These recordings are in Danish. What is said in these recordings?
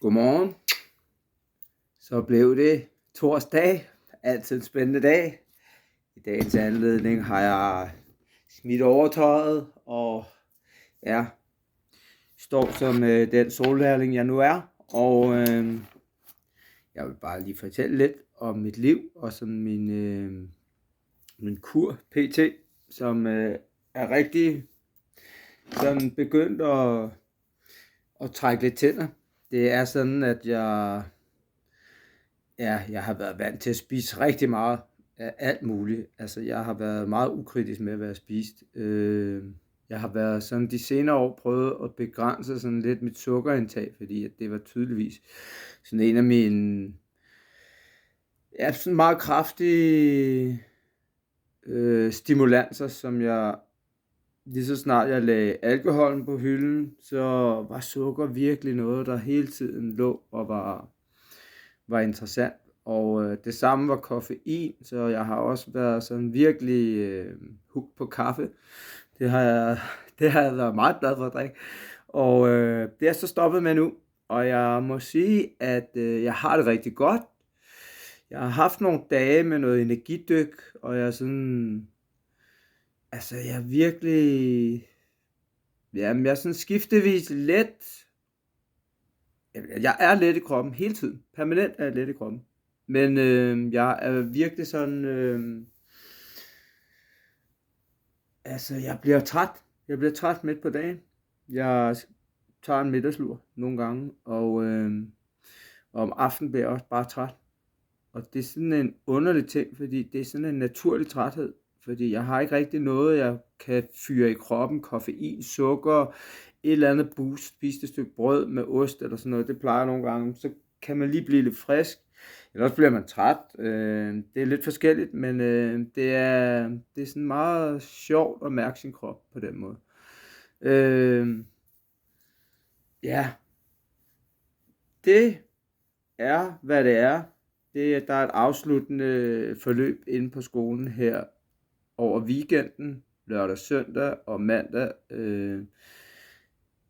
Godmorgen. Så blev det torsdag. Altid en spændende dag. I dagens anledning har jeg smidt overtøjet og står som den sollærling jeg nu er. Og jeg vil bare lige fortælle lidt om mit liv og sådan min kur pt, som er rigtig sådan begyndt at trække lidt tænder. Det er sådan, at jeg har været vant til at spise rigtig meget af alt muligt. Altså, jeg har været meget ukritisk med, hvad jeg spist. Jeg har været sådan de senere år prøvet at begrænse sådan lidt mit sukkerindtag, fordi at det var tydeligvis sådan en af mine sådan meget kraftige stimulanser, som jeg lige så snart jeg lagde alkoholen på hylden, så var sukker virkelig noget, der hele tiden lå og var interessant. Og det samme var koffein, så jeg har også været sådan virkelig hooked på kaffe. Det har jeg været meget glad for at drikke. Og det er jeg så stoppet med nu. Og jeg må sige, at jeg har det rigtig godt. Jeg har haft nogle dage med noget energidyk, og jeg er sådan... Altså, jeg er virkelig... Jamen, jeg er sådan skiftevis let. Jeg er let i kroppen hele tiden. Permanent er jeg let i kroppen. Men jeg er virkelig sådan... Altså, jeg bliver træt. Jeg bliver træt midt på dagen. Jeg tager en middagslur nogle gange, og om aftenen bliver jeg også bare træt. Og det er sådan en underlig ting, fordi det er sådan en naturlig træthed. Fordi jeg har ikke rigtig noget, jeg kan fyre i kroppen. Koffein, sukker, et eller andet boost, spise et stykke brød med ost eller sådan noget. Det plejer nogle gange. Så kan man lige blive lidt frisk. Eller også bliver man træt. Det er lidt forskelligt, men det er sådan meget sjovt at mærke sin krop på den måde. Det er, hvad det er. Der er et afsluttende forløb inde på skolen her over weekenden, lørdag, søndag og mandag.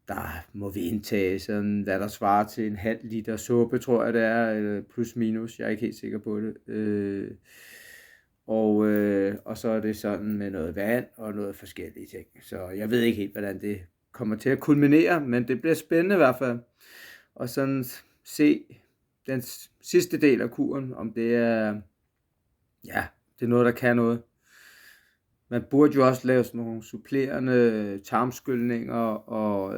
Der må vi indtage sådan, hvad der svarer til en halv liter suppe, tror jeg det er, plus minus, jeg er ikke helt sikker på det. Og så er det sådan med noget vand og noget forskellige ting. Så jeg ved ikke helt, hvordan det kommer til at kulminere, men det bliver spændende i hvert fald. Og sådan se den sidste del af kuren, om det er, det er noget, der kan noget. Man burde jo også lave sådan nogle supplerende tarmskyldninger og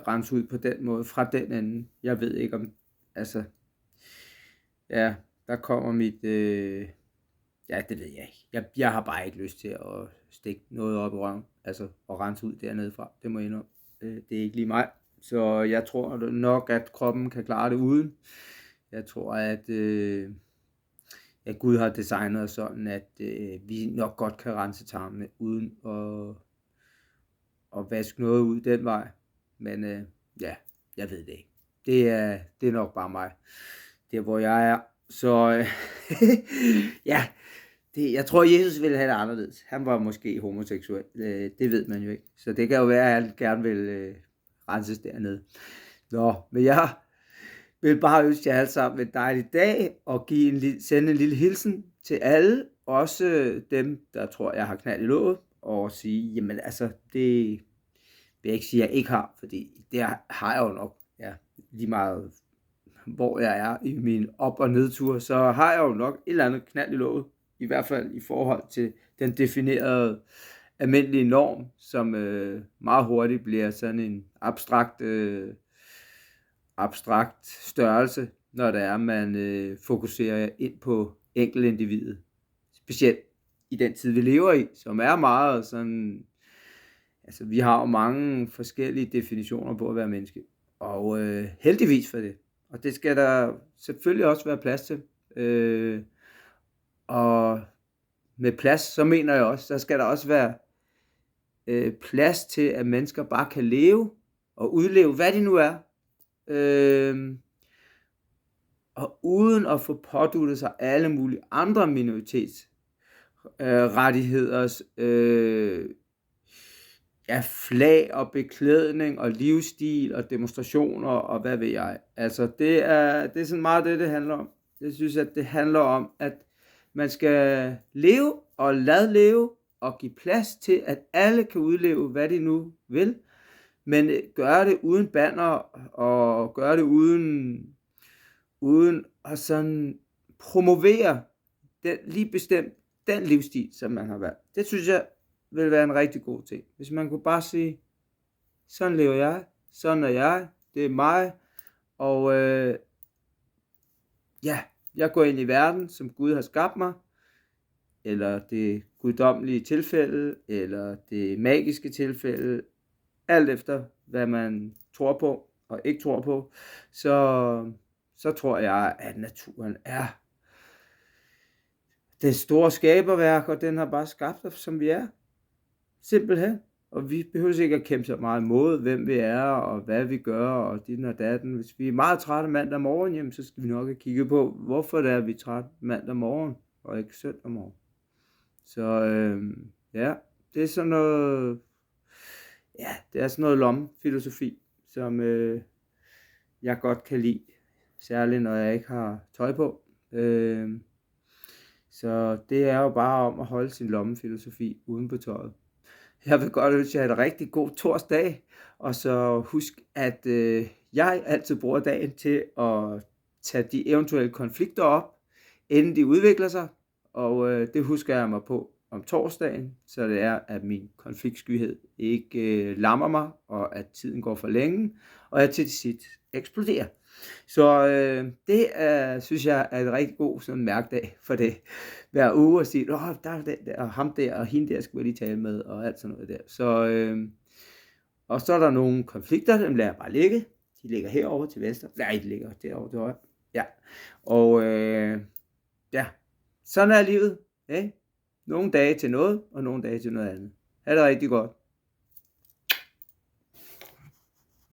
rense ud på den måde fra den ende. Jeg ved ikke om, der kommer mit, det ved jeg ikke. Jeg har bare ikke lyst til at stikke noget op i røven, og rense ud dernede fra. Det må jeg indrømme. Det er ikke lige mig. Så jeg tror nok, at kroppen kan klare det uden. Jeg tror, at Gud har designet os sådan, at vi nok godt kan rense tarmene uden at vaske noget ud den vej. Men jeg ved det ikke. Det er nok bare mig. Der hvor jeg er. Så jeg tror Jesus ville have det anderledes. Han var måske homoseksuel. Det ved man jo ikke. Så det kan jo være, at han gerne vil renses dernede. Men jeg vil bare ønske jer alle sammen en dejlig dag, og sende en lille hilsen til alle, også dem, der tror, jeg har knald i låget, og sige, jamen det vil jeg ikke sige, at jeg ikke har, fordi det har jeg jo nok, lige meget hvor jeg er i min op- og nedtur, så har jeg jo nok et eller andet knald i låget, i hvert fald i forhold til den definerede almindelige norm, som meget hurtigt bliver sådan en abstrakt størrelse, når det er, man fokuserer ind på enkeltindividet. Specielt i den tid, vi lever i, som er meget sådan... vi har jo mange forskellige definitioner på at være menneske. Og heldigvis for det. Og det skal der selvfølgelig også være plads til. Og med plads, så mener jeg også, der skal der også være plads til, at mennesker bare kan leve og udleve, hvad de nu er. Og uden at få påduttet sig alle mulige andre minoritetsrettigheders flag og beklædning og livsstil og demonstrationer og hvad ved jeg. Altså det er sådan meget det handler om. Jeg synes, at det handler om, at man skal leve og lade leve og give plads til, at alle kan udleve, hvad de nu vil, men gøre det uden banner og gøre det uden at sådan promovere lige bestemt den livsstil, som man har valgt. Det synes jeg vil være en rigtig god ting. Hvis man kunne bare sige, sådan lever jeg, sådan er jeg, det er mig, og jeg går ind i verden, som Gud har skabt mig, eller det guddommelige tilfælde, eller det magiske tilfælde, alt efter hvad man tror på og ikke tror på, så tror jeg, at naturen er det store skaberværk, og den har bare skabt os, som vi er. Simpelthen. Og vi behøver ikke at kæmpe så meget imod, hvem vi er, og hvad vi gør, og dit og datten. Hvis vi er meget trætte mandag morgen, jamen, så skal vi nok have kigget på, hvorfor det er, vi er trætte mandag morgen, og ikke søndag morgen. Så det er sådan noget, det er sådan noget lommefilosofi, som jeg godt kan lide, særligt når jeg ikke har tøj på. Så det er jo bare om at holde sin lommefilosofi uden på tøjet. Jeg vil godt ønske jer en rigtig god torsdag, og så husk, at jeg altid bruger dagen til at tage de eventuelle konflikter op, inden de udvikler sig, og det husker jeg mig på om torsdagen, så det er, at min konfliktskyhed ikke lammer mig, og at tiden går for længe, og jeg til sidst eksploderer. Så det synes jeg er en rigtig god sådan mærkedag for det. Hver uge at sige, der er den der, og ham der, og hende der skal vi lige tale med, og alt sådan noget der. Så, og så er der nogle konflikter, dem lader jeg bare ligge. De ligger herovre til venstre. Nej, de ligger derovre til højre. Ja, og sådan er livet. Nogle dage til noget, og nogle dage til noget andet. Ha' det rigtig godt.